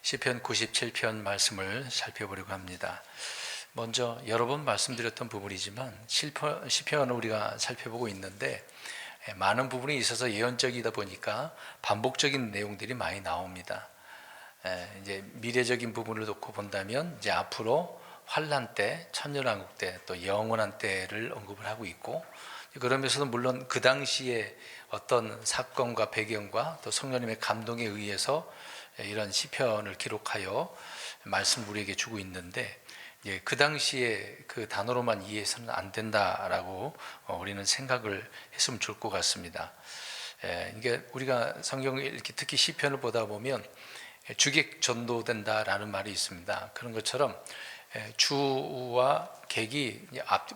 시편 97편 말씀을 살펴보려고 합니다. 먼저 여러 번 말씀드렸던 부분이지만 시편을 우리가 살펴보고 있는데 많은 부분이 있어서 예언적이다 보니까 반복적인 내용들이 많이 나옵니다. 이제 미래적인 부분을 놓고 본다면 이제 앞으로 환란 때, 천년왕국 때, 또 영원한 때를 언급을 하고 있고, 그러면서도 물론 그 당시에 어떤 사건과 배경과 또 성령님의 감동에 의해서 이런 시편을 기록하여 말씀을 우리에게 주고 있는데, 그 당시에 그 단어로만 이해해서는 안 된다라고 우리는 생각을 했으면 좋을 것 같습니다. 이게 우리가 성경을 이렇게 특히 시편을 보다 보면 주객 전도된다라는 말이 있습니다. 그런 것처럼 주와 객이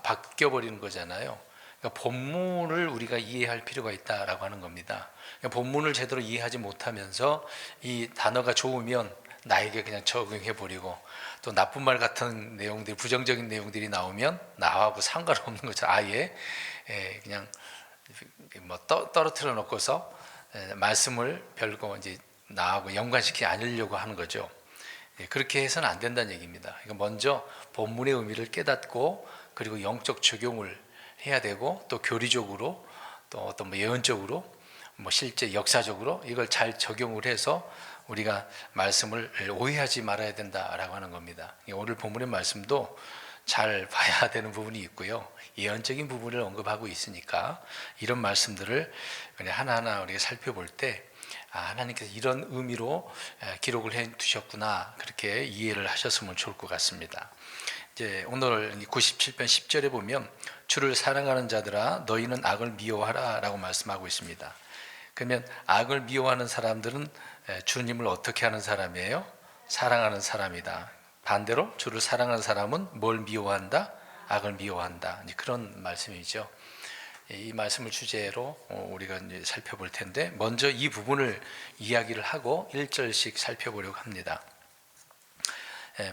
바뀌어 버리는 거잖아요. 그러니까 본문을 우리가 이해할 필요가 있다라고 하는 겁니다. 그러니까 본문을 제대로 이해하지 못하면서 이 단어가 좋으면 나에게 그냥 적용해 버리고, 또 나쁜 말 같은 내용들, 부정적인 내용들이 나오면 나하고 상관없는 것처럼 아예 그냥 뭐 떨어뜨려 놓고서 말씀을 별거 이제 나하고 연관시키지 않으려고 하는 거죠. 그렇게 해서는 안 된다는 얘기입니다. 그러니까 먼저 본문의 의미를 깨닫고, 그리고 영적 적용을 해야 되고, 또 교리적으로, 또 어떤 예언적으로, 실제 역사적으로 이걸 잘 적용을 해서 우리가 말씀을 오해하지 말아야 된다라고 하는 겁니다. 오늘 본문의 말씀도 잘 봐야 되는 부분이 있고요, 예언적인 부분을 언급하고 있으니까 이런 말씀들을 그냥 하나하나 우리가 살펴볼 때 하나님께서 이런 의미로 기록을 해 두셨구나, 그렇게 이해를 하셨으면 좋을 것 같습니다. 이제 오늘 97편 10절에 보면 주를 사랑하는 자들아 너희는 악을 미워하라 라고 말씀하고 있습니다. 그러면 악을 미워하는 사람들은 주님을 어떻게 하는 사람이에요? 사랑하는 사람이다. 반대로 주를 사랑하는 사람은 뭘 미워한다? 악을 미워한다. 그런 말씀이죠. 이 말씀을 주제로 우리가 이제 살펴볼 텐데, 먼저 이 부분을 이야기를 하고 1절씩 살펴보려고 합니다.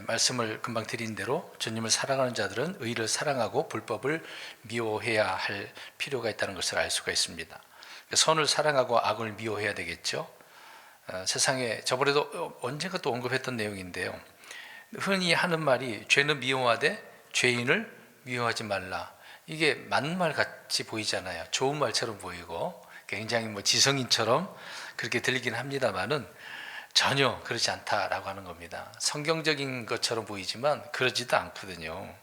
말씀을 금방 드린 대로 주님을 사랑하는 자들은 의를 사랑하고 불법을 미워해야 할 필요가 있다는 것을 알 수가 있습니다. 선을 사랑하고 악을 미워해야 되겠죠. 세상에 저번에도 언젠가 또 언급했던 내용인데요, 흔히 하는 말이 죄는 미워하되 죄인을 미워하지 말라. 이게 맞는 말 같이 보이잖아요. 좋은 말처럼 보이고 굉장히 지성인처럼 그렇게 들리긴 합니다만은 전혀 그렇지 않다라고 하는 겁니다. 성경적인 것처럼 보이지만 그러지도 않거든요.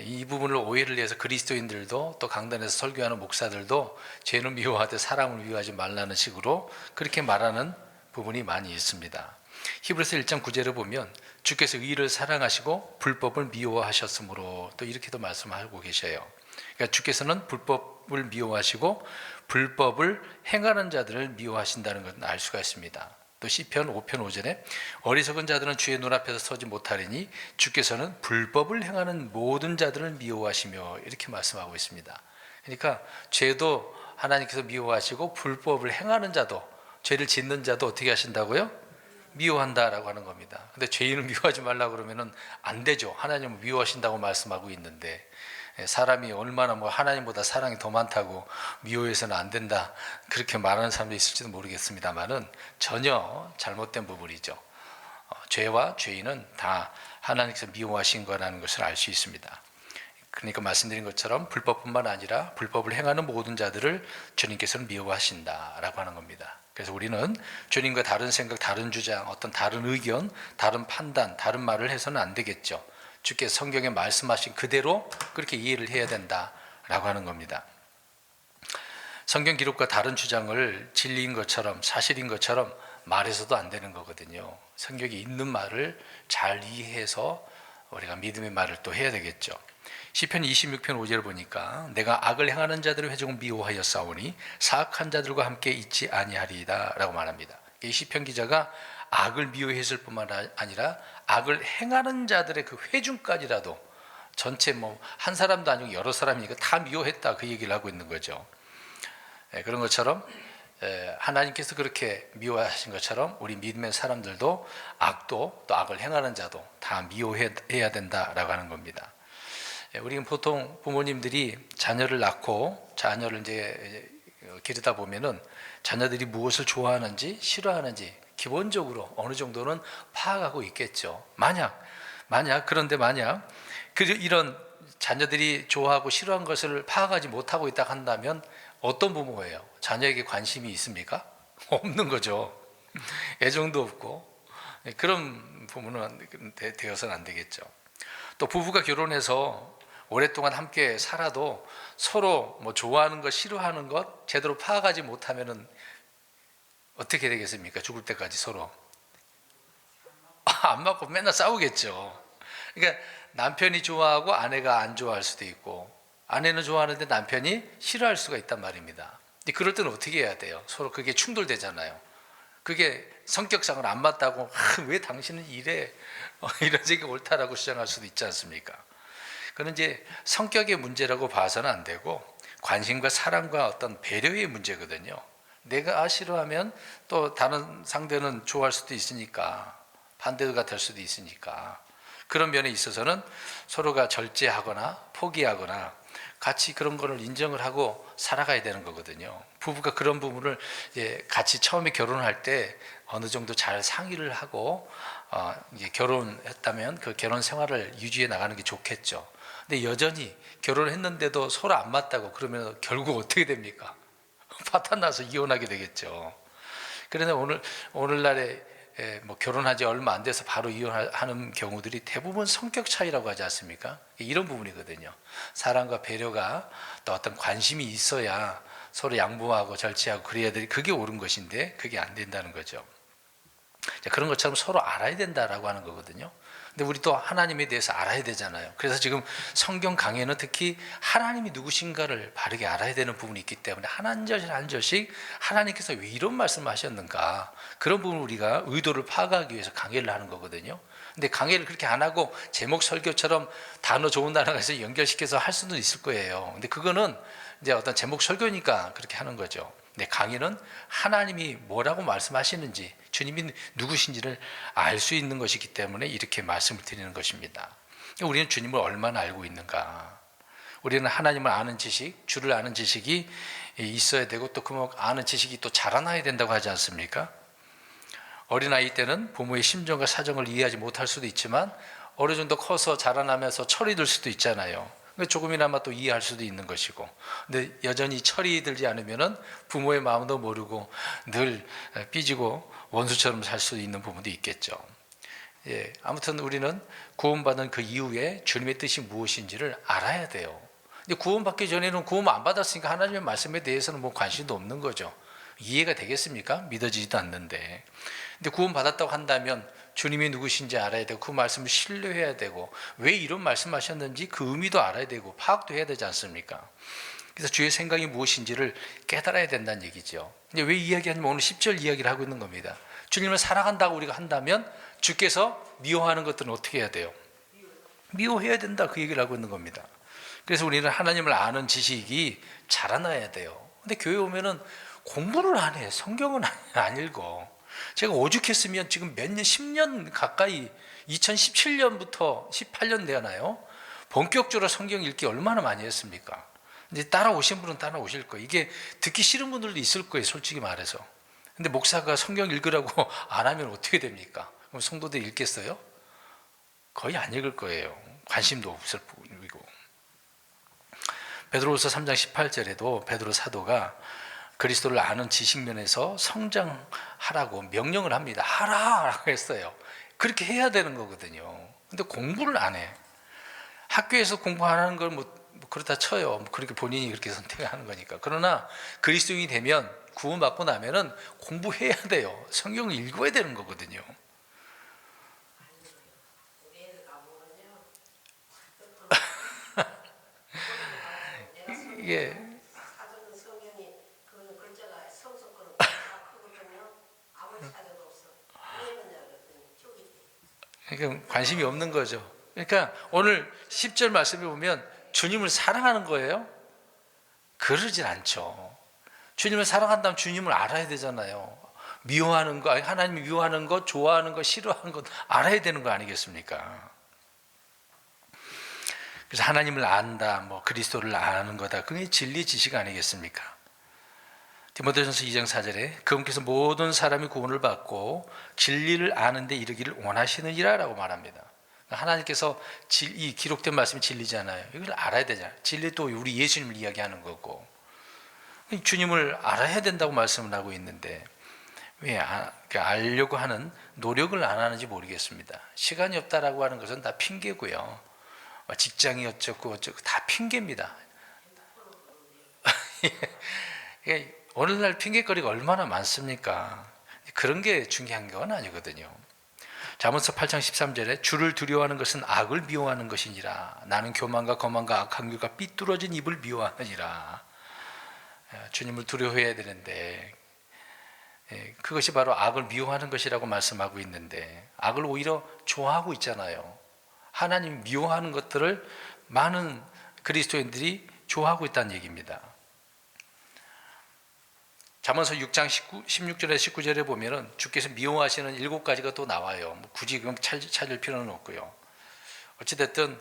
이 부분을 오해를 해서 그리스도인들도 또 강단에서 설교하는 목사들도 죄는 미워하되 사람을 미워하지 말라는 식으로 그렇게 말하는 부분이 많이 있습니다. 히브리서 1장 9절을 보면 주께서 의를 사랑하시고 불법을 미워하셨으므로, 또 이렇게도 말씀하고 계셔요. 그러니까 주께서는 불법을 미워하시고 불법을 행하는 자들을 미워하신다는 것을 알 수가 있습니다. 또 시편 5편 5절에 어리석은 자들은 주의 눈앞에서 서지 못하리니 주께서는 불법을 행하는 모든 자들을 미워하시며, 이렇게 말씀하고 있습니다. 그러니까 죄도 하나님께서 미워하시고 불법을 행하는 자도, 죄를 짓는 자도 어떻게 하신다고요? 미워한다라고 하는 겁니다. 근데 죄인을 미워하지 말라 그러면은 안 되죠. 하나님은 미워하신다고 말씀하고 있는데, 사람이 얼마나 하나님보다 사랑이 더 많다고 미워해서는 안 된다 그렇게 말하는 사람도 있을지도 모르겠습니다만은 전혀 잘못된 부분이죠. 죄와 죄인은 다 하나님께서 미워하신 거라는 것을 알 수 있습니다. 그러니까 말씀드린 것처럼 불법뿐만 아니라 불법을 행하는 모든 자들을 주님께서는 미워하신다라고 하는 겁니다. 그래서 우리는 주님과 다른 생각, 다른 주장, 어떤 다른 의견, 다른 판단, 다른 말을 해서는 안 되겠죠. 주께서 성경에 말씀하신 그대로 그렇게 이해를 해야 된다라고 하는 겁니다. 성경 기록과 다른 주장을 진리인 것처럼, 사실인 것처럼 말해서도 안 되는 거거든요. 성경에 있는 말을 잘 이해해서 우리가 믿음의 말을 또 해야 되겠죠. 시편 26편 5절 보니까 내가 악을 행하는 자들의 회중을 미워하여 싸우니 사악한 자들과 함께 있지 아니하리이다 라고 말합니다. 이 시편 기자가 악을 미워했을 뿐만 아니라 악을 행하는 자들의 그 회중까지라도, 전체 한 사람도 아니고 여러 사람이니까 다 미워했다, 그 얘기를 하고 있는 거죠. 그런 것처럼 하나님께서 그렇게 미워하신 것처럼 우리 믿음의 사람들도 악도, 또 악을 행하는 자도 다 미워해야 된다라고 하는 겁니다. 우리는 보통 부모님들이 자녀를 낳고 자녀를 이제 기르다 보면은 자녀들이 무엇을 좋아하는지 싫어하는지 기본적으로 어느 정도는 파악하고 있겠죠. 그런데 만약 이런 자녀들이 좋아하고 싫어하는 것을 파악하지 못하고 있다 한다면 어떤 부모예요? 자녀에게 관심이 있습니까? 없는 거죠. 애정도 없고. 그런 부모는 되어서는 안 되겠죠. 또 부부가 결혼해서 오랫동안 함께 살아도 서로 뭐 좋아하는 것, 싫어하는 것 제대로 파악하지 못하면은 어떻게 되겠습니까? 죽을 때까지 서로 안 맞고 맨날 싸우겠죠. 그러니까 남편이 좋아하고 아내가 안 좋아할 수도 있고, 아내는 좋아하는데 남편이 싫어할 수가 있단 말입니다. 근데 그럴 때는 어떻게 해야 돼요? 서로 그게 충돌되잖아요. 그게 성격상으로 안 맞다고 왜 당신은 이래? 이런 얘기 옳다라고 주장할 수도 있지 않습니까? 그건 이제 성격의 문제라고 봐서는 안 되고 관심과 사랑과 어떤 배려의 문제거든요. 내가 싫어하면 또 다른 상대는 좋아할 수도 있으니까, 반대가 될 수도 있으니까, 그런 면에 있어서는 서로가 절제하거나 포기하거나 같이 그런 거를 인정을 하고 살아가야 되는 거거든요. 부부가 그런 부분을 이제 같이 처음에 결혼할 때 어느 정도 잘 상의를 하고 이제 결혼했다면 그 결혼 생활을 유지해 나가는 게 좋겠죠. 근데 여전히 결혼했는데도 서로 안 맞다고 그러면 결국 어떻게 됩니까? 파탄 나서 이혼하게 되겠죠. 그런데 오늘날에 뭐 결혼한 지 얼마 안 돼서 바로 이혼하는 경우들이 대부분 성격 차이라고 하지 않습니까? 이런 부분이거든요. 사랑과 배려가 또 어떤 관심이 있어야 서로 양보하고 절제하고 그래야 돼. 그게 옳은 것인데 그게 안 된다는 거죠. 그런 것처럼 서로 알아야 된다라고 하는 거거든요. 근데 우리 또 하나님에 대해서 알아야 되잖아요. 그래서 지금 성경 강해는 특히 하나님이 누구신가를 바르게 알아야 되는 부분이 있기 때문에 한 절씩 한 절씩 하나님께서 왜 이런 말씀을 하셨는가, 그런 부분을 우리가 의도를 파악하기 위해서 강해를 하는 거거든요. 근데 강해를 그렇게 안 하고 제목 설교처럼 단어 좋은 단어가 있어서 연결시켜서 할 수도 있을 거예요. 근데 그거는 이제 어떤 제목 설교니까 그렇게 하는 거죠. 근데 강의는 하나님이 뭐라고 말씀하시는지, 주님이 누구신지를 알 수 있는 것이기 때문에 이렇게 말씀을 드리는 것입니다. 우리는 주님을 얼마나 알고 있는가? 우리는 하나님을 아는 지식, 주를 아는 지식이 있어야 되고 또 그 아는 지식이 또 자라나야 된다고 하지 않습니까? 어린아이 때는 부모의 심정과 사정을 이해하지 못할 수도 있지만 어느 정도 커서 자라나면서 철이 들 수도 있잖아요. 조금이나마 또 이해할 수도 있는 것이고, 근데 여전히 철이 들지 않으면은 부모의 마음도 모르고 늘 삐지고 원수처럼 살 수 있는 부분도 있겠죠. 예, 아무튼 우리는 구원받은 그 이후에 주님의 뜻이 무엇인지를 알아야 돼요. 근데 구원받기 전에는 구원 안 받았으니까 하나님의 말씀에 대해서는 뭐 관심도 없는 거죠. 이해가 되겠습니까? 믿어지지도 않는데. 근데 구원받았다고 한다면 주님이 누구신지 알아야 되고 그 말씀을 신뢰해야 되고 왜 이런 말씀하셨는지 그 의미도 알아야 되고 파악도 해야 되지 않습니까? 그래서 주의 생각이 무엇인지를 깨달아야 된다는 얘기죠. 근데 왜 이야기하냐면 오늘 10절 이야기를 하고 있는 겁니다. 주님을 사랑한다고 우리가 한다면 주께서 미워하는 것들은 어떻게 해야 돼요? 미워해야 된다, 그 얘기를 하고 있는 겁니다. 그래서 우리는 하나님을 아는 지식이 자라나야 돼요. 근데 교회 오면은 공부를 안 해. 성경은 안 읽어. 제가 오죽했으면 지금 몇 년, 10년 가까이 2017년부터 18년 되나요? 본격적으로 성경 읽기 얼마나 많이 했습니까? 이제 따라오신 분은 따라오실 거예요. 이게 듣기 싫은 분들도 있을 거예요, 솔직히 말해서. 근데 목사가 성경 읽으라고 안 하면 어떻게 됩니까? 그럼 성도들 읽겠어요? 거의 안 읽을 거예요. 관심도 없을 뿐이고. 베드로후서 3장 18절에도 베드로 사도가 그리스도를 아는 지식면에서 성장하라고 명령을 합니다. 하라라고 했어요. 그렇게 해야 되는 거거든요. 근데 공부를 안 해. 학교에서 공부 안 하는 걸 뭐 그렇다 쳐요. 그렇게 본인이 그렇게 선택하는 거니까. 그러나 그리스도인이 되면 구원받고 나면은 공부해야 돼요. 성경을 읽어야 되는 거거든요. 이게 그러니까 관심이 없는 거죠. 그러니까 오늘 10절 말씀에 보면 주님을 사랑하는 거예요? 그러질 않죠. 주님을 사랑한다면 주님을 알아야 되잖아요. 미워하는 거, 하나님이 미워하는 것, 좋아하는 것, 싫어하는 것 알아야 되는 거 아니겠습니까? 그래서 하나님을 안다, 뭐 그리스도를 아는 거다. 그게 진리 지식 아니겠습니까? 디모데전서 2장 4절에 그분께서 모든 사람이 구원을 받고 진리를 아는 데 이르기를 원하시느니라 라고 말합니다. 하나님께서 이 기록된 말씀이 진리잖아요. 이걸 알아야 되잖아요. 진리 또 우리 예수님을 이야기하는 거고, 주님을 알아야 된다고 말씀을 하고 있는데 왜 알려고 하는 노력을 안 하는지 모르겠습니다. 시간이 없다라고 하는 것은 다 핑계고요. 직장이 어쩌고 다 핑계입니다. 오늘날 핑계거리가 얼마나 많습니까? 그런 게 중요한 건 아니거든요. 잠언서 8장 13절에 주를 두려워하는 것은 악을 미워하는 것이니라. 나는 교만과 거만과 악한 길과 삐뚤어진 입을 미워하느니라. 주님을 두려워해야 되는데 그것이 바로 악을 미워하는 것이라고 말씀하고 있는데 악을 오히려 좋아하고 있잖아요. 하나님 미워하는 것들을 많은 그리스도인들이 좋아하고 있다는 얘기입니다. 잠언서 6장 16절에 19절에 보면은 주께서 미워하시는 7가지가 또 나와요. 굳이 그럼 찾을 필요는 없고요. 어찌됐든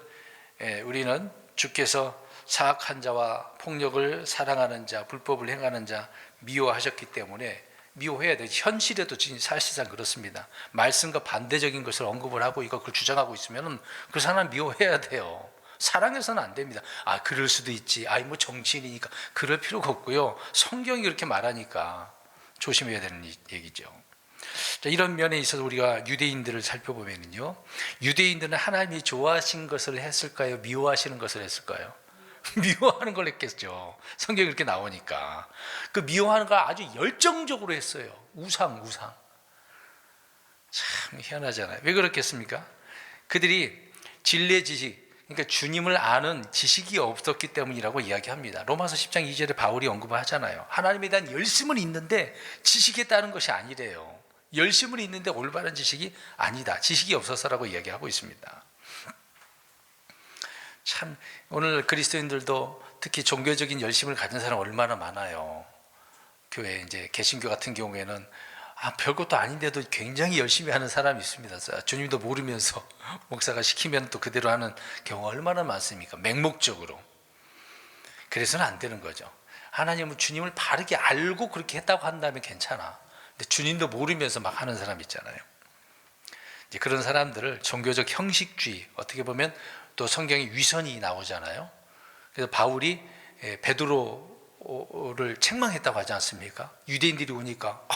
우리는 주께서 사악한 자와 폭력을 사랑하는 자, 불법을 행하는 자 미워하셨기 때문에 미워해야 돼요. 현실에도 사실상 그렇습니다. 말씀과 반대적인 것을 언급을 하고 그걸 주장하고 있으면 그 사람 미워해야 돼요. 사랑해서는 안 됩니다. 그럴 수도 있지. 뭐 정치인이니까 그럴 필요가 없고요. 성경이 그렇게 말하니까 조심해야 되는 얘기죠. 자, 이런 면에 있어서 우리가 유대인들을 살펴보면요, 유대인들은 하나님이 좋아하신 것을 했을까요? 미워하시는 것을 했을까요? 미워하는 걸 했겠죠. 성경이 그렇게 나오니까. 그 미워하는 걸 아주 열정적으로 했어요. 우상. 참 희한하잖아요. 왜 그렇겠습니까? 그들이 진리의 지식, 그러니까 주님을 아는 지식이 없었기 때문이라고 이야기합니다. 로마서 10장 2절에 바울이 언급을 하잖아요. 하나님에 대한 열심은 있는데 지식에 따른 것이 아니래요. 열심은 있는데 올바른 지식이 아니다. 지식이 없어서라고 이야기하고 있습니다. 참 오늘 그리스도인들도 특히 종교적인 열심을 가진 사람 얼마나 많아요. 교회 이제 개신교 같은 경우에는 별것도 아닌데도 굉장히 열심히 하는 사람이 있습니다. 주님도 모르면서 목사가 시키면 또 그대로 하는 경우가 얼마나 많습니까? 맹목적으로. 그래서는 안 되는 거죠. 하나님은 주님을 바르게 알고 그렇게 했다고 한다면 괜찮아. 근데 주님도 모르면서 막 하는 사람 있잖아요. 이제 그런 사람들을 종교적 형식주의, 어떻게 보면 또 성경에 위선이 나오잖아요. 그래서 바울이 베드로를 책망했다고 하지 않습니까? 유대인들이 오니까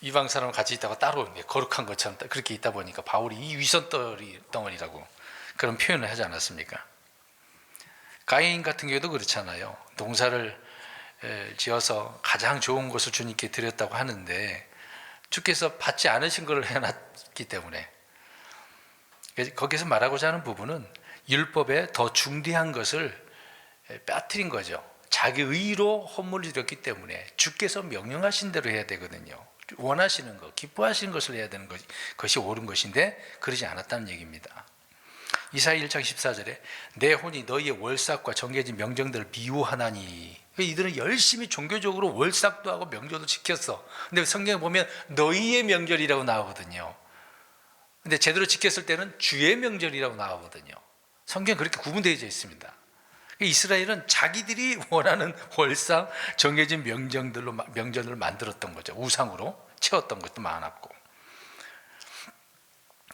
이방 사람과 같이 있다가 따로 거룩한 것처럼 그렇게 있다 보니까 바울이 이 위선 덩어리라고 그런 표현을 하지 않았습니까? 가인 같은 경우도 그렇잖아요. 농사를 지어서 가장 좋은 것을 주님께 드렸다고 하는데 주께서 받지 않으신 것을 해놨기 때문에, 거기서 말하고자 하는 부분은 율법에 더 중대한 것을 빠뜨린 거죠. 자기 의로 헌물을 드렸기 때문에 주께서 명령하신 대로 해야 되거든요. 원하시는 것, 기뻐하시는 것을 해야 되는 것이 옳은 것인데 그러지 않았다는 얘기입니다. 이사야 1장 14절에 내 혼이 너희의 월삭과 정해진 명령들을 미워하나니, 이들은 열심히 종교적으로 월삭도 하고 명절도 지켰어. 근데 성경에 보면 너희의 명절이라고 나오거든요. 근데 제대로 지켰을 때는 주의 명절이라고 나오거든요. 성경은 그렇게 구분되어 있습니다. 이스라엘은 자기들이 원하는 월삭, 정해진 명절을 만들었던 거죠. 우상으로 채웠던 것도 많았고.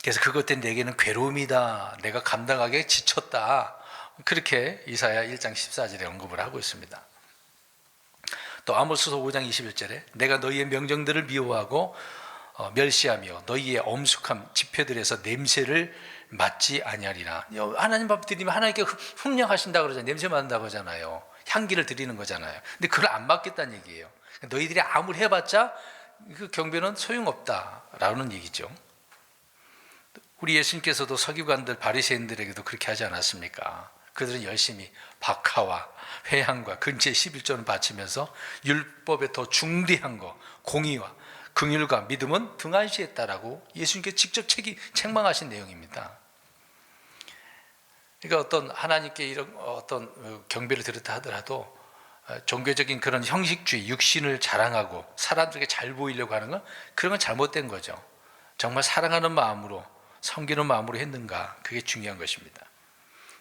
그래서 그것 때문에 내게는 괴로움이다. 내가 감당하기에 지쳤다. 그렇게 이사야 1장 14절에 언급을 하고 있습니다. 또 아모스서 5장 21절에 내가 너희의 명령들을 미워하고 멸시하며 너희의 엄숙한 집회들에서 냄새를 맡지 아니하리라. 하나님 밥 드리면 하나님께 흠령하신다 그러잖아요. 냄새 맡는다고 하잖아요. 향기를 드리는 거잖아요. 근데 그걸 안 맡겠다는 얘기예요. 너희들이 아무리 해봤자 그 경배는 소용없다라는 얘기죠. 우리 예수님께서도 서기관들 바리새인들에게도 그렇게 하지 않았습니까? 그들은 열심히 박하와 회향과 근체 11조는 바치면서 율법에 더 중대한 거, 공의와 긍휼과 믿음은 등한시했다라고 예수님께 직접 책망하신 내용입니다. 그러니까 어떤 하나님께 이런 어떤 경배를 드렸다 하더라도 종교적인 그런 형식주의, 육신을 자랑하고 사람들에게 잘 보이려고 하는 건, 그런 건 잘못된 거죠. 정말 사랑하는 마음으로, 섬기는 마음으로 했는가, 그게 중요한 것입니다.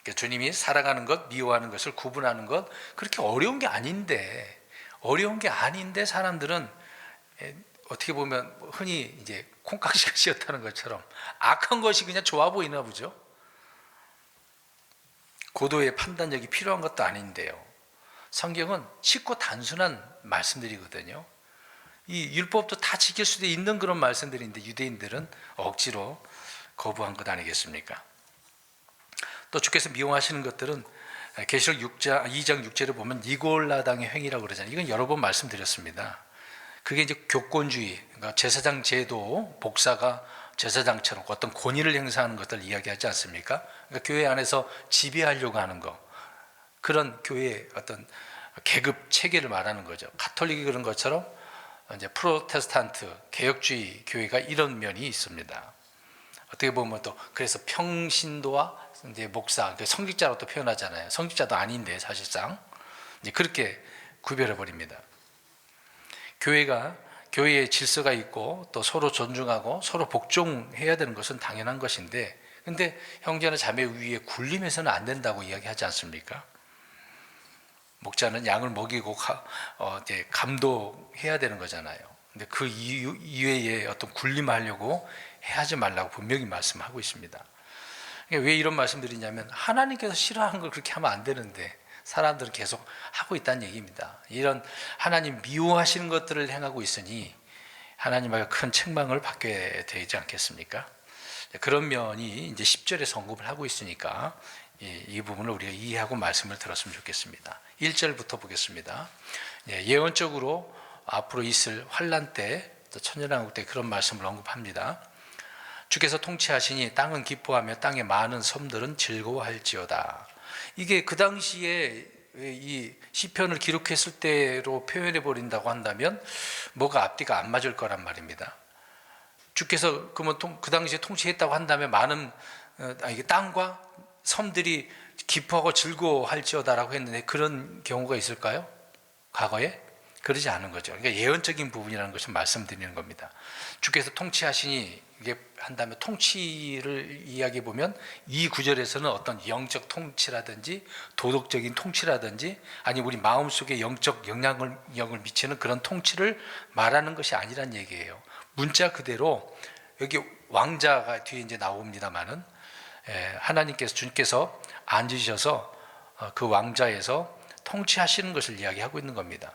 그러니까 주님이 사랑하는 것, 미워하는 것을 구분하는 것, 그렇게 어려운 게 아닌데 어려운 게 아닌데 사람들은 어떻게 보면 흔히 이제 콩깍지가 씌었다는 것처럼 악한 것이 그냥 좋아 보이나 보죠. 고도의 판단력이 필요한 것도 아닌데요. 성경은 쉽고 단순한 말씀들이거든요. 이 율법도 다 지킬 수도 있는 그런 말씀들인데 유대인들은 억지로 거부한 것 아니겠습니까? 또 주께서 미워하시는 것들은 계시록 2장 6절을 보면 니골라당의 행위라고 그러잖아요. 이건 여러 번 말씀드렸습니다. 그게 이제 교권주의, 그러니까 제사장 제도, 복사가 제사장처럼 어떤 권위를 행사하는 것들을 이야기하지 않습니까? 그러니까 교회 안에서 지배하려고 하는 거, 그런 교회의 어떤 계급 체계를 말하는 거죠. 가톨릭이 그런 것처럼 이제 프로테스탄트 개혁주의 교회가 이런 면이 있습니다. 어떻게 보면 또 그래서 평신도와 이제 목사, 성직자로 또 표현하잖아요. 성직자도 아닌데 사실상 이제 그렇게 구별해 버립니다. 교회에 질서가 있고 또 서로 존중하고 서로 복종해야 되는 것은 당연한 것인데, 근데 형제나 자매 위에 굴림해서는 안 된다고 이야기하지 않습니까? 목자는 양을 먹이고 이제 감독해야 되는 거잖아요. 근데 그 이외에 어떤 굴림하려고 하지 말라고 분명히 말씀하고 있습니다. 왜 이런 말씀드리냐면 하나님께서 싫어하는 걸 그렇게 하면 안 되는데 사람들은 계속 하고 있다는 얘기입니다. 이런 하나님 미워하시는 것들을 행하고 있으니 하나님에게 큰 책망을 받게 되지 않겠습니까? 그런 면이 이제 10절에 언급을 하고 있으니까 이 부분을 우리가 이해하고 말씀을 들었으면 좋겠습니다. 1절부터 보겠습니다. 예언적으로 앞으로 있을 환난 때, 천년왕국 때 그런 말씀을 언급합니다. 주께서 통치하시니 땅은 기뻐하며 땅의 많은 섬들은 즐거워할지어다. 이게 그 당시에 이 시편을 기록했을 때로 표현해 버린다고 한다면 뭐가 앞뒤가 안 맞을 거란 말입니다. 주께서 그러면 그 당시에 통치했다고 한다면 많은 이게 땅과 섬들이 기뻐하고 즐거워할지어다라고 했는데 그런 경우가 있을까요? 과거에? 그러지 않은 거죠. 그러니까 예언적인 부분이라는 것을 말씀드리는 겁니다. 주께서 통치하시니 이게 한다면 통치를 이야기해 보면 이 구절에서는 어떤 영적 통치라든지 도덕적인 통치라든지 아니 우리 마음속에 영적 영향을 미치는 그런 통치를 말하는 것이 아니란 얘기예요. 문자 그대로 여기 왕자가 뒤에 이제 나옵니다만은 하나님께서 주님께서 앉으셔서 그 왕자에서 통치하시는 것을 이야기하고 있는 겁니다.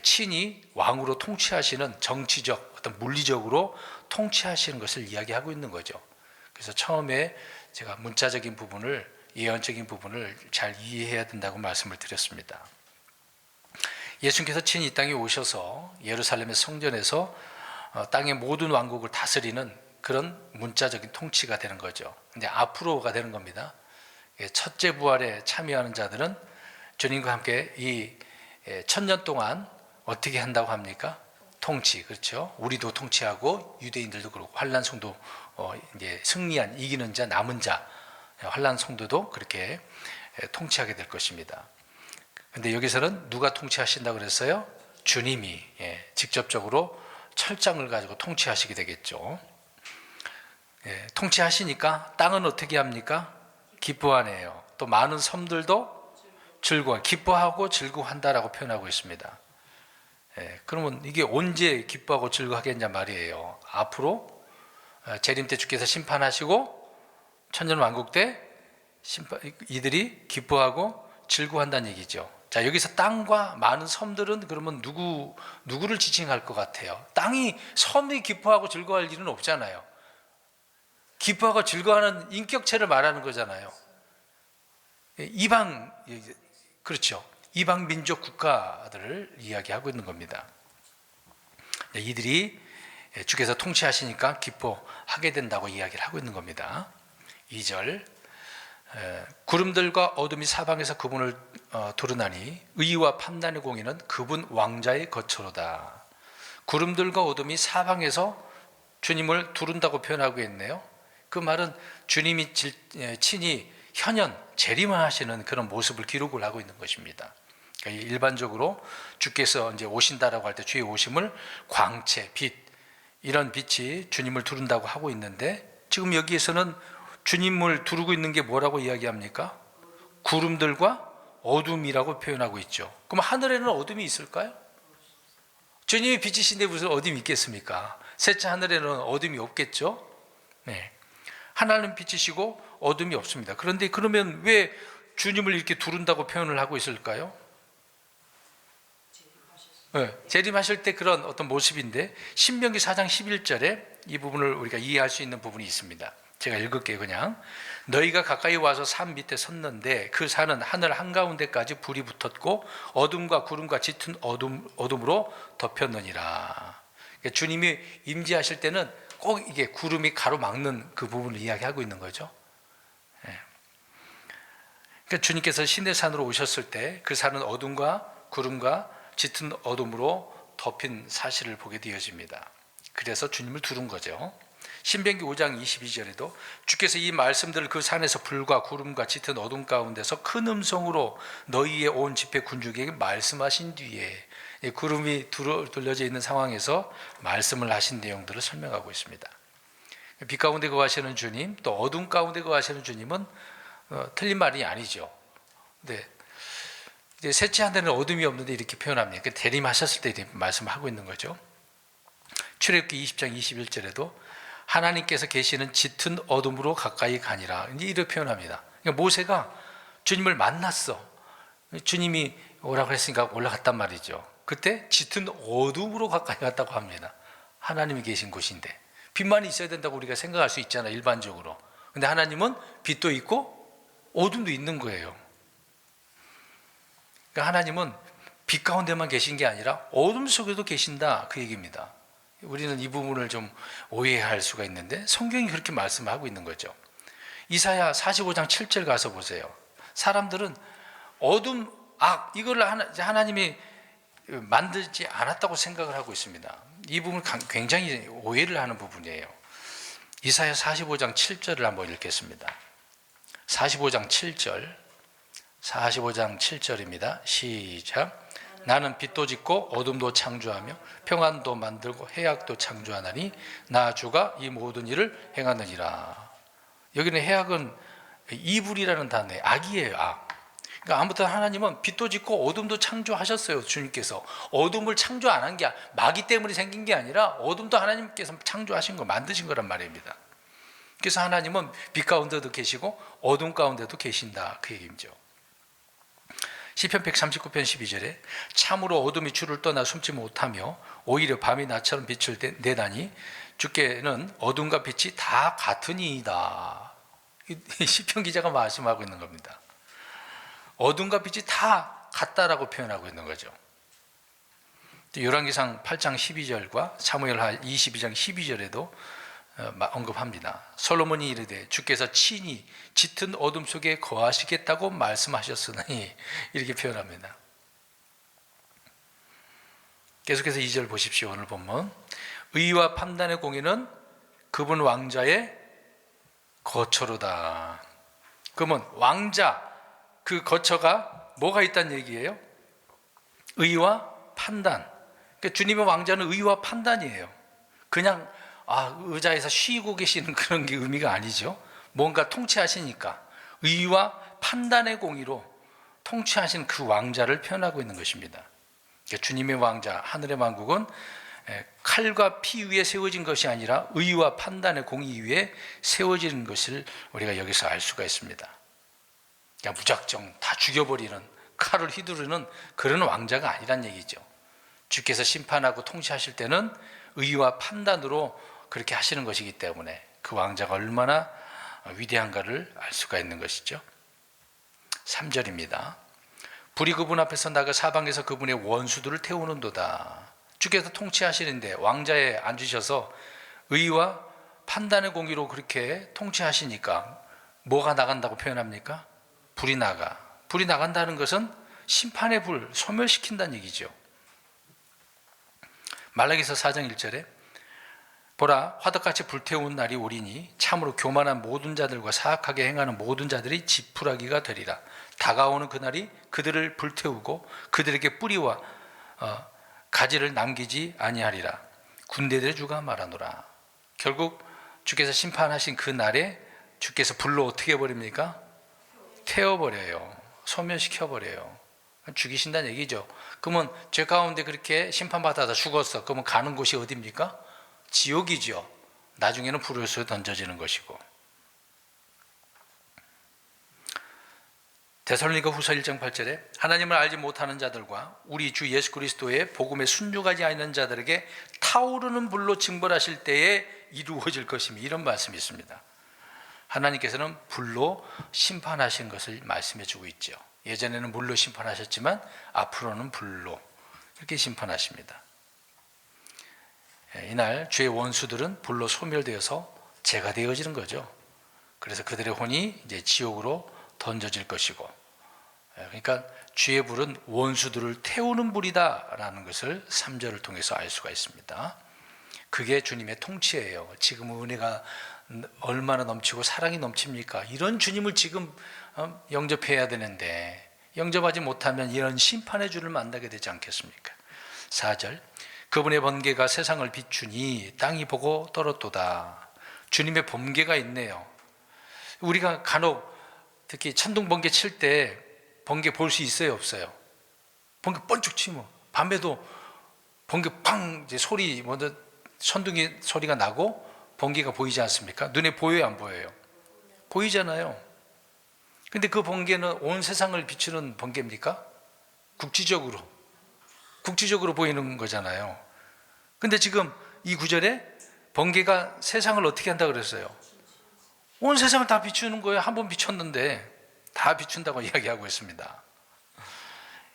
친히 왕으로 통치하시는 정치적, 어떤 물리적으로 통치하시는 것을 이야기하고 있는 거죠. 그래서 처음에 제가 문자적인 부분을, 예언적인 부분을 잘 이해해야 된다고 말씀을 드렸습니다. 예수님께서 친히 이 땅에 오셔서 예루살렘의 성전에서 땅의 모든 왕국을 다스리는 그런 문자적인 통치가 되는 거죠. 근데 앞으로가 되는 겁니다. 첫째 부활에 참여하는 자들은 주님과 함께 이 천년 동안 어떻게 한다고 합니까? 통치, 그렇죠? 우리도 통치하고 유대인들도 그렇고 환란 성도 이제 승리한 이기는 자 남은 자 환란 성도도 그렇게 통치하게 될 것입니다. 근데 여기서는 누가 통치하신다고 그랬어요? 주님이 직접적으로 철장을 가지고 통치하시게 되겠죠. 통치하시니까 땅은 어떻게 합니까? 기뻐하네요. 또 많은 섬들도 기뻐하고 즐거워한다라고 표현하고 있습니다. 그러면 이게 언제 기뻐하고 즐거워하겠냐 말이에요. 앞으로 재림 때 주께서 심판하시고 천년왕국 때 이들이 기뻐하고 즐거워한다는 얘기죠. 자, 여기서 땅과 많은 섬들은 그러면 누구를 지칭할 것 같아요? 섬이 기뻐하고 즐거워할 일은 없잖아요. 기뻐하고 즐거워하는 인격체를 말하는 거잖아요. 그렇죠. 이방 민족 국가들을 이야기하고 있는 겁니다. 이들이 주께서 통치하시니까 기뻐하게 된다고 이야기를 하고 있는 겁니다. 2절 구름들과 어둠이 사방에서 그분을 두루나니 의와 판단의 공의는 그분 왕자의 거처로다. 구름들과 어둠이 사방에서 주님을 두른다고 표현하고 있네요. 그 말은 주님이 친히 현현 재림하시는 그런 모습을 기록을 하고 있는 것입니다. 그러니까 일반적으로 주께서 이제 오신다라고 할 때 주의 오심을 광채, 빛 이런 빛이 주님을 두른다고 하고 있는데 지금 여기에서는 주님을 두르고 있는 게 뭐라고 이야기합니까? 구름들과 어둠이라고 표현하고 있죠. 그럼 하늘에는 어둠이 있을까요? 주님이 빛이신데 무슨 어둠이 있겠습니까? 셋째 하늘에는 어둠이 없겠죠. 네. 하나님 빛이시고 어둠이 없습니다. 그런데 그러면 왜 주님을 이렇게 두른다고 표현을 하고 있을까요? 네. 재림하실 때 그런 어떤 모습인데 신명기 4장 11절에 이 부분을 우리가 이해할 수 있는 부분이 있습니다. 제가 읽을게요. 그냥 너희가 가까이 와서 산 밑에 섰는데 그 산은 하늘 한가운데까지 불이 붙었고 어둠과 구름과 짙은 어둠으로 덮였느니라. 그러니까 주님이 임재하실 때는 꼭 이게 구름이 가로막는 그 부분을 이야기하고 있는 거죠. 그러니까 주님께서 시내산으로 오셨을 때 그 산은 어둠과 구름과 짙은 어둠으로 덮인 사실을 보게 되어집니다. 그래서 주님을 두른 거죠. 신명기 5장 22절에도 주께서 이 말씀들을 그 산에서 불과 구름과 짙은 어둠 가운데서 큰 음성으로 너희의 온 집회 군중에게 말씀하신 뒤에 구름이 둘러져 있는 상황에서 말씀을 하신 내용들을 설명하고 있습니다. 빛 가운데 거하시는 주님, 또 어둠 가운데 거하시는 주님은 틀린 말이 아니죠. 네. 이제 셋째 하늘에는 어둠이 없는데 이렇게 표현합니다. 그러니까 대림하셨을 때 말씀하고 있는 거죠. 출애굽기 20장 21절에도 하나님께서 계시는 짙은 어둠으로 가까이 가니라 이렇게 표현합니다. 그러니까 모세가 주님을 만났어. 주님이 오라고 했으니까 올라갔단 말이죠. 그때 짙은 어둠으로 가까이 갔다고 합니다. 하나님이 계신 곳인데 빛만 있어야 된다고 우리가 생각할 수 있잖아, 일반적으로. 근데 하나님은 빛도 있고 어둠도 있는 거예요. 그러니까 하나님은 빛 가운데만 계신 게 아니라 어둠 속에도 계신다, 그 얘기입니다. 우리는 이 부분을 좀 오해할 수가 있는데 성경이 그렇게 말씀하고 있는 거죠. 이사야 45장 7절 가서 보세요. 사람들은 어둠, 악, 이걸 하나님이 만들지 않았다고 생각을 하고 있습니다. 이 부분은 굉장히 오해를 하는 부분이에요. 이사야 45장 7절을 한번 읽겠습니다. 45장 7절, 45장 7절입니다. 시작. 나는 빛도 짓고 어둠도 창조하며 평안도 만들고 해악도 창조하나니 나 주가 이 모든 일을 행하느니라. 여기는 해악은 이불이라는 단어예요. 악이에요, 악. 그러니까 아무튼 하나님은 빛도 짓고 어둠도 창조하셨어요. 주님께서 어둠을 창조 안 한 게 마귀 때문에 생긴 게 아니라 어둠도 하나님께서 창조하신 거, 만드신 거란 말입니다. 그래서 하나님은 빛 가운데도 계시고 어둠 가운데도 계신다, 그 얘기죠. 시편 139편 12절에 참으로 어둠이 주를 떠나 숨지 못하며 오히려 밤이 낮처럼 빛을 내다니 주께는 어둠과 빛이 다 같으니이다. 시편 기자가 말씀하고 있는 겁니다. 어둠과 빛이 다 같다라고 표현하고 있는 거죠. 열왕기상 8장 12절과 사무엘하 22장 12절에도 언급합니다. 솔로몬이 이르되 주께서 친히 짙은 어둠 속에 거하시겠다고 말씀하셨으니 이렇게 표현합니다. 계속해서 2절 보십시오. 오늘 본문 의와 판단의 공의는 그분 왕자의 거처로다. 그러면 왕자, 그 거처가 뭐가 있다는 얘기예요? 의와 판단. 그러니까 주님의 왕자는 의와 판단이에요. 그냥 의자에서 쉬고 계시는 그런 게 의미가 아니죠. 뭔가 통치하시니까 의와 판단의 공의로 통치하신 그 왕자를 표현하고 있는 것입니다. 그러니까 주님의 왕자, 하늘의 왕국은 칼과 피 위에 세워진 것이 아니라 의와 판단의 공의 위에 세워지는 것을 우리가 여기서 알 수가 있습니다. 그냥 무작정 다 죽여버리는, 칼을 휘두르는 그런 왕자가 아니란 얘기죠. 주께서 심판하고 통치하실 때는 의와 판단으로 그렇게 하시는 것이기 때문에 그 왕자가 얼마나 위대한가를 알 수가 있는 것이죠. 3절입니다. 불이 그분 앞에서 나가 사방에서 그분의 원수들을 태우는도다. 주께서 통치하시는데 왕자에 앉으셔서 의와 판단의 공의로 그렇게 통치하시니까 뭐가 나간다고 표현합니까? 불이 나가. 불이 나간다는 것은 심판의 불, 소멸시킨다는 얘기죠. 말라기서 4장 1절에 보라 화덕같이 불태운 날이 오리니 참으로 교만한 모든 자들과 사악하게 행하는 모든 자들이 지푸라기가 되리라. 다가오는 그날이 그들을 불태우고 그들에게 뿌리와 가지를 남기지 아니하리라. 군대들의 주가 말하노라. 결국 주께서 심판하신 그 날에 주께서 불로 어떻게 해버립니까? 태워버려요. 소멸시켜버려요. 죽이신다는 얘기죠. 그러면 죄 가운데 그렇게 심판받아서 죽었어. 그러면 가는 곳이 어디입니까? 지옥이죠. 나중에는 불의 솥에 던져지는 것이고. 데살로니가 후서 1장 8절에 하나님을 알지 못하는 자들과 우리 주 예수 그리스도의 복음에 순종하지 않는 자들에게 타오르는 불로 징벌하실 때에 이루어질 것이며, 이런 말씀이 있습니다. 하나님께서는 불로 심판하신 것을 말씀해 주고 있죠. 예전에는 물로 심판하셨지만 앞으로는 불로 이렇게 심판하십니다. 이날 주의 원수들은 불로 소멸되어서 재가 되어지는 거죠. 그래서 그들의 혼이 이제 지옥으로 던져질 것이고, 그러니까 주의 불은 원수들을 태우는 불이다라는 것을 3절을 통해서 알 수가 있습니다. 그게 주님의 통치예요. 지금 은혜가 얼마나 넘치고 사랑이 넘칩니까? 이런 주님을 지금 영접해야 되는데 영접하지 못하면 이런 심판의 주를 만나게 되지 않겠습니까? 4절, 그분의 번개가 세상을 비추니 땅이 보고 떨었도다. 주님의 번개가 있네요. 우리가 간혹 특히 천둥 번개 칠 때 번개 볼 수 있어요, 없어요? 번개 번쩍 치면 밤에도 번개 팡 이제 소리 먼저 천둥이 소리가 나고 번개가 보이지 않습니까? 눈에 보여요, 안 보여요? 보이잖아요. 근데 그 번개는 온 세상을 비추는 번개입니까? 국지적으로 보이는 거잖아요. 근데 지금 이 구절에 번개가 세상을 어떻게 한다 그랬어요? 온 세상을 다 비추는 거예요. 한 번 비췄는데 다 비춘다고 이야기하고 있습니다.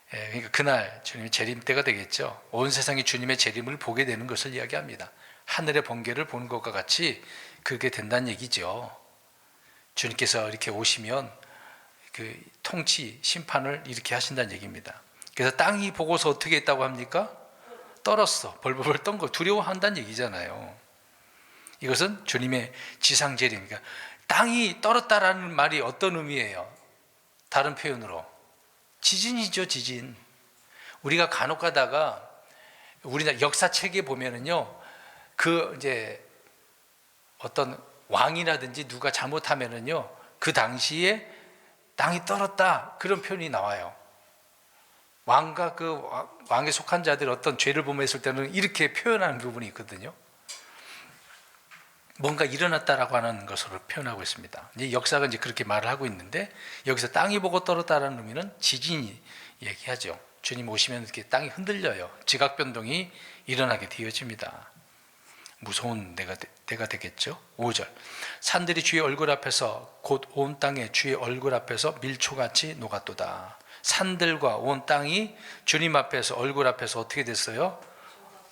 그러니까 그날 주님의 재림 때가 되겠죠. 온 세상이 주님의 재림을 보게 되는 것을 이야기합니다. 하늘의 번개를 보는 것과 같이 그게 된다는 얘기죠. 주님께서 이렇게 오시면 그 통치, 심판을 이렇게 하신다는 얘기입니다. 그래서 땅이 보고서 어떻게 했다고 합니까? 떨었어. 벌벌벌 떤 거 두려워한다는 얘기잖아요. 이것은 주님의 지상 재림. 그러니까 땅이 떨었다라는 말이 어떤 의미예요? 다른 표현으로 지진이죠, 지진. 우리가 간혹 가다가 우리나라 역사책에 보면은요, 그 이제 어떤 왕이라든지 누가 잘못하면은요, 그 당시에 땅이 떨었다 그런 표현이 나와요. 왕과 그 왕에 속한 자들이 어떤 죄를 범했을 때는 이렇게 표현하는 부분이 있거든요. 뭔가 일어났다라고 하는 것으로 표현하고 있습니다. 이제 역사가 이제 그렇게 말을 하고 있는데, 여기서 땅이 보고 떨었다라는 의미는 지진이 얘기하죠. 주님 오시면 이렇게 땅이 흔들려요. 지각 변동이 일어나게 되어집니다. 무서운 때가 되겠죠. 5절, 산들이 주의 얼굴 앞에서 곧 온 땅에 주의 얼굴 앞에서 밀초같이 녹았도다. 산들과 온 땅이 주님 앞에서, 얼굴 앞에서 어떻게 됐어요?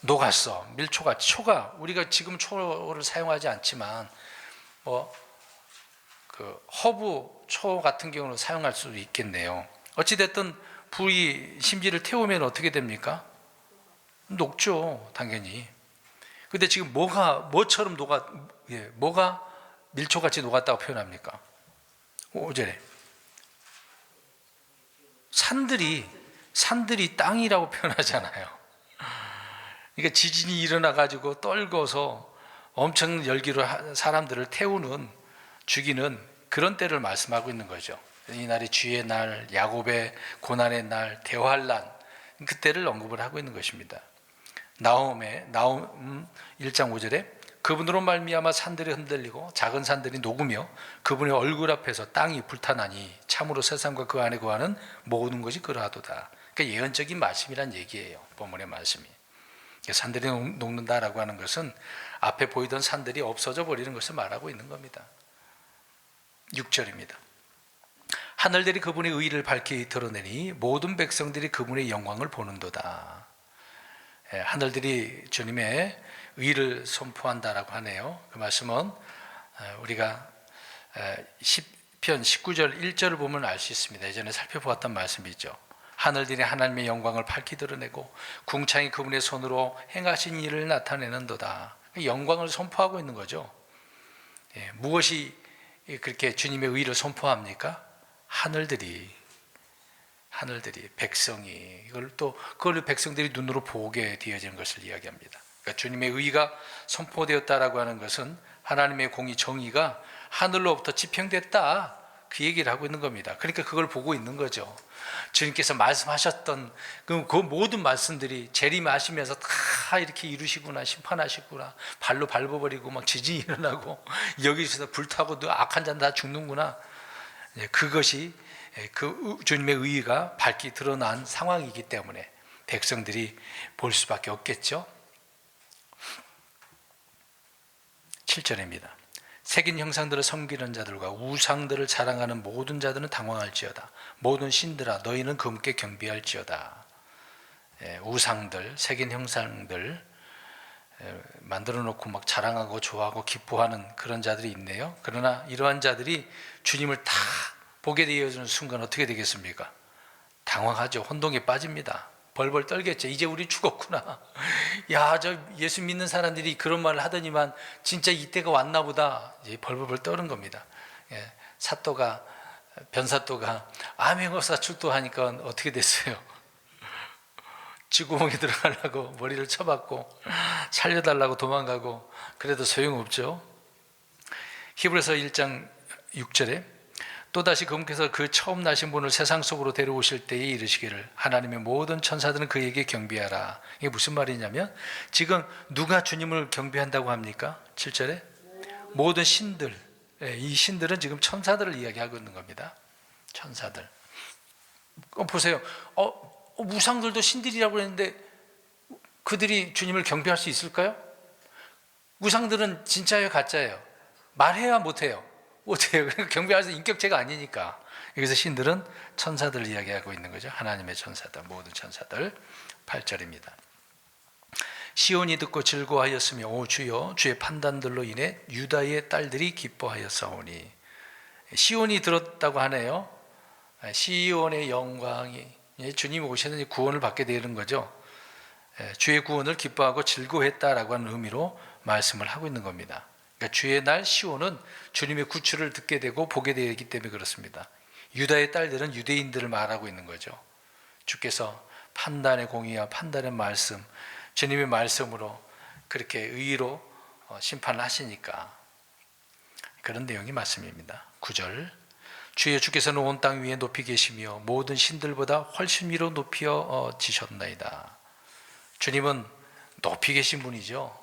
녹았어. 밀초같이. 초가 우리가 지금 초를 사용하지 않지만 그 허브 초 같은 경우는 사용할 수도 있겠네요. 어찌됐든 불이 심지를 태우면 어떻게 됩니까? 녹죠, 당연히. 근데 지금 뭐처럼 뭐가 밀초같이 녹았다고 표현합니까? 5절에 산들이 땅이라고 표현하잖아요. 그러니까 지진이 일어나가지고 떨궈서 엄청난 열기로 사람들을 태우는, 죽이는 그런 때를 말씀하고 있는 거죠. 이 날이 주의 날, 야곱의 고난의 날, 대환란, 그때를 언급을 하고 있는 것입니다. 나움 1장 5절에 그분으로 말미암아 산들이 흔들리고 작은 산들이 녹으며 그분의 얼굴 앞에서 땅이 불타나니 참으로 세상과 그 안에 거하는 모든 것이 그러하도다. 그러니까 예언적인 말씀이란 얘기예요. 본문의 말씀이. 산들이 녹는다라고 하는 것은 앞에 보이던 산들이 없어져 버리는 것을 말하고 있는 겁니다. 6절입니다. 하늘들이 그분의 의를 밝히 드러내니 모든 백성들이 그분의 영광을 보는도다. 하늘들이 주님의 의를 선포한다라고 하네요. 그 말씀은 우리가 시편 19절 1절을 보면 알 수 있습니다. 예전에 살펴보았던 말씀이죠. 하늘들이 하나님의 영광을 밝히 드러내고 궁창이 그분의 손으로 행하신 일을 나타내는도다. 영광을 선포하고 있는 거죠. 무엇이 그렇게 주님의 의를 선포합니까? 하늘들이, 백성이, 그걸 백성들이 눈으로 보게 되어지는 것을 이야기합니다. 그러니까 주님의 의가 선포되었다라고 하는 것은 하나님의 공의, 정의가 하늘로부터 집행됐다, 그 얘기를 하고 있는 겁니다. 그러니까 그걸 보고 있는 거죠. 주님께서 말씀하셨던 그 모든 말씀들이 재림하시면서 다 이렇게 이루시구나, 심판하시구나, 발로 밟아버리고 막 지진이 일어나고 여기서 불타고 악한 자는 다 죽는구나. 그것이 그 주님의 의의가 밝게 드러난 상황이기 때문에 백성들이 볼 수밖에 없겠죠. 7절입니다. 새긴 형상들을 섬기는 자들과 우상들을 자랑하는 모든 자들은 당황할지어다. 모든 신들아 너희는 금께 경배할지어다. 우상들, 새긴 형상들 만들어 놓고 막 자랑하고 좋아하고 기뻐하는 그런 자들이 있네요. 그러나 이러한 자들이 주님을 다 보게 되어지는 순간 어떻게 되겠습니까? 당황하죠. 혼동에 빠집니다. 벌벌 떨겠죠. 이제 우리 죽었구나. 야, 저 예수 믿는 사람들이 그런 말을 하더니만 진짜 이때가 왔나 보다. 이제 벌벌 떠는 겁니다. 사또가, 변사또가 암행어사 출두하니까 어떻게 됐어요? 쥐구멍에 들어가려고 머리를 쳐박고 살려달라고 도망가고 그래도 소용없죠. 히브리서 1장 6절에 또다시 그분께서 그 처음 나신 분을 세상 속으로 데려오실 때에 이르시기를 하나님의 모든 천사들은 그에게 경배하라. 이게 무슨 말이냐면 지금 누가 주님을 경배한다고 합니까? 7절에 모든 신들, 이 신들은 지금 천사들을 이야기하고 있는 겁니다. 천사들. 보세요. 우상들도 신들이라고 했는데 그들이 주님을 경배할 수 있을까요? 우상들은 진짜예요, 가짜예요? 말해야 못해요. 못해요. 그러니까 경배할 수 인격체가 아니니까. 여기서 신들은 천사들을 이야기하고 있는 거죠. 하나님의 천사들, 모든 천사들. 8절입니다. 시온이 듣고 즐거워하였으며 오 주여 주의 판단들로 인해 유다의 딸들이 기뻐하였사오니. 시온이 들었다고 하네요. 시온의 영광이 주님이 오시는 구원을 받게 되는 거죠. 주의 구원을 기뻐하고 즐거워했다라고 하는 의미로 말씀을 하고 있는 겁니다. 그러니까 주의 날 시온은 주님의 구출을 듣게 되고 보게 되기 때문에 그렇습니다. 유다의 딸들은 유대인들을 말하고 있는 거죠. 주께서 판단의 공의와 판단의 말씀, 주님의 말씀으로 그렇게 의로 심판을 하시니까 그런 내용이 말씀입니다. 9절 주여 주께서는 온 땅 위에 높이 계시며 모든 신들보다 훨씬 위로 높여지셨나이다. 주님은 높이 계신 분이죠.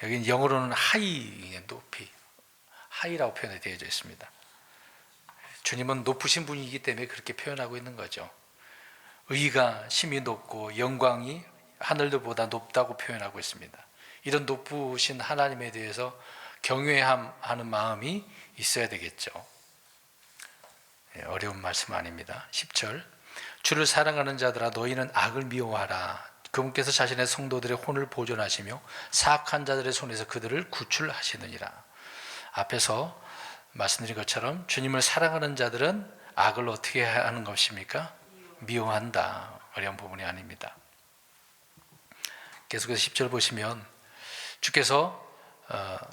여기는 영어로는 하이, 높이, 하이라고 표현이 되어져 있습니다. 주님은 높으신 분이기 때문에 그렇게 표현하고 있는 거죠. 의가 심히 높고 영광이 하늘들보다 높다고 표현하고 있습니다. 이런 높으신 하나님에 대해서 경외하는 마음이 있어야 되겠죠. 어려운 말씀 아닙니다. 10절 주를 사랑하는 자들아 너희는 악을 미워하라. 그분께서 자신의 성도들의 혼을 보존하시며 사악한 자들의 손에서 그들을 구출하시느니라. 앞에서 말씀드린 것처럼 주님을 사랑하는 자들은 악을 어떻게 하는 것입니까? 미워한다. 어려운 부분이 아닙니다. 계속해서 10절 보시면 주께서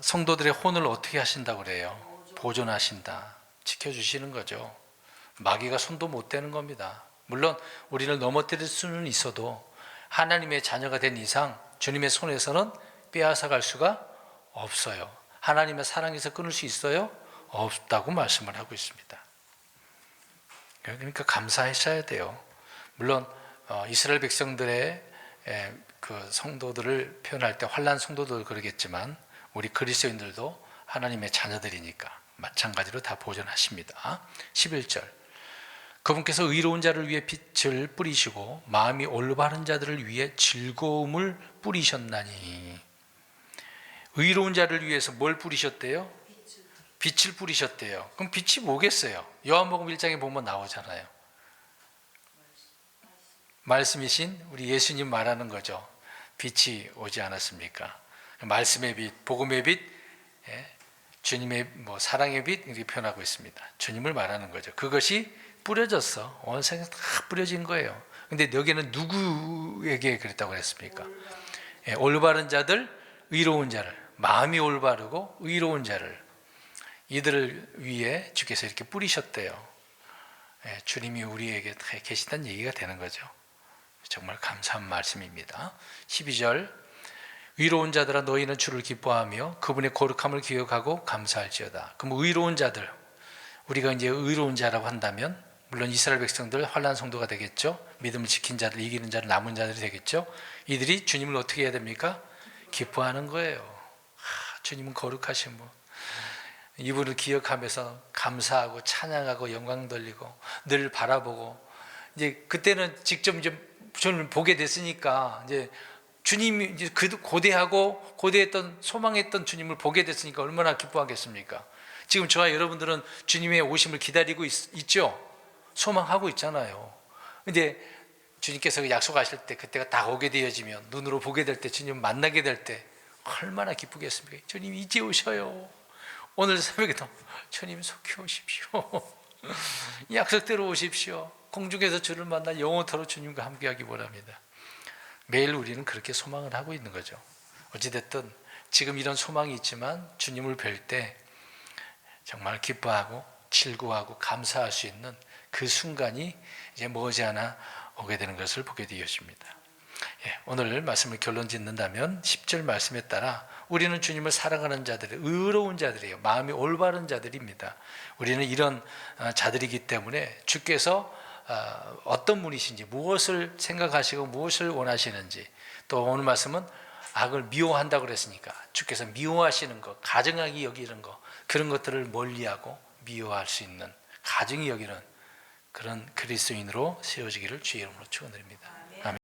성도들의 혼을 어떻게 하신다고 그래요? 보존하신다. 지켜주시는 거죠. 마귀가 손도 못 대는 겁니다. 물론 우리를 넘어뜨릴 수는 있어도 하나님의 자녀가 된 이상 주님의 손에서는 빼앗아갈 수가 없어요. 하나님의 사랑에서 끊을 수 있어요? 없다고 말씀을 하고 있습니다. 그러니까 감사하셔야 돼요. 물론 이스라엘 백성들의 그 성도들을 표현할 때 환난 성도들 그러겠지만 우리 그리스도인들도 하나님의 자녀들이니까 마찬가지로 다 보존하십니다. 11절 그분께서 의로운 자를 위해 빛을 뿌리시고 마음이 올바른 자들을 위해 즐거움을 뿌리셨나니. 의로운 자를 위해서 뭘 뿌리셨대요? 빛을 뿌리셨대요. 그럼 빛이 뭐겠어요? 요한복음 1장에 보면 나오잖아요. 말씀이신 우리 예수님 말하는 거죠. 빛이 오지 않았습니까? 말씀의 빛, 복음의 빛, 주님의 사랑의 빛 이렇게 표현하고 있습니다. 주님을 말하는 거죠. 그것이 뿌려졌어. 온 세상에 다 뿌려진 거예요. 근데 여기는 누구에게 그랬다고 했습니까? 올바른 자들, 의로운 자를, 마음이 올바르고 의로운 자를 이들을 위해 주께서 이렇게 뿌리셨대요. 주님이 우리에게 계시다는 얘기가 되는 거죠. 정말 감사한 말씀입니다. 12절 의로운 자들아 너희는 주를 기뻐하며 그분의 거룩함을 기억하고 감사할지어다. 그럼 의로운 자들 우리가 이제 의로운 자라고 한다면 물론 이스라엘 백성들 환난 성도가 되겠죠. 믿음을 지킨 자들, 이기는 자들, 남은 자들이 되겠죠. 이들이 주님을 어떻게 해야 됩니까? 기뻐하는 거예요. 주님은 거룩하신 분, 이분을 기억하면서 감사하고 찬양하고 영광 돌리고 늘 바라보고, 이제 그때는 직접 이제 주님을 보게 됐으니까 이제 주님이 이제 그 고대했던 소망했던 주님을 보게 됐으니까 얼마나 기뻐하겠습니까? 지금 저와 여러분들은 주님의 오심을 기다리고 있죠. 소망하고 있잖아요. 근데 주님께서 약속하실 때 그때가 딱 오게 되어지면, 눈으로 보게 될 때, 주님 만나게 될 때 얼마나 기쁘겠습니까? 주님 이제 오셔요. 오늘 새벽에도 주님 속히 오십시오. 약속대로 오십시오. 공중에서 주를 만나 영원토록 주님과 함께하기 원합니다. 매일 우리는 그렇게 소망을 하고 있는 거죠. 어찌됐든 지금 이런 소망이 있지만 주님을 뵐 때 정말 기뻐하고 즐거워하고 감사할 수 있는 그 순간이 이제 머지않아 오게 되는 것을 보게 되었습니다. 오늘 말씀을 결론 짓는다면 10절 말씀에 따라 우리는 주님을 사랑하는 자들이 의로운 자들이에요. 마음이 올바른 자들입니다. 우리는 이런 자들이기 때문에 주께서 어떤 분이신지, 무엇을 생각하시고 무엇을 원하시는지, 또 오늘 말씀은 악을 미워한다고 그랬으니까 주께서 미워하시는 것, 가증하게 여기는 것, 그런 것들을 멀리하고 미워할 수 있는, 가증히 여기는 그런 그리스도인으로 세워지기를 주의 이름으로 축원드립니다.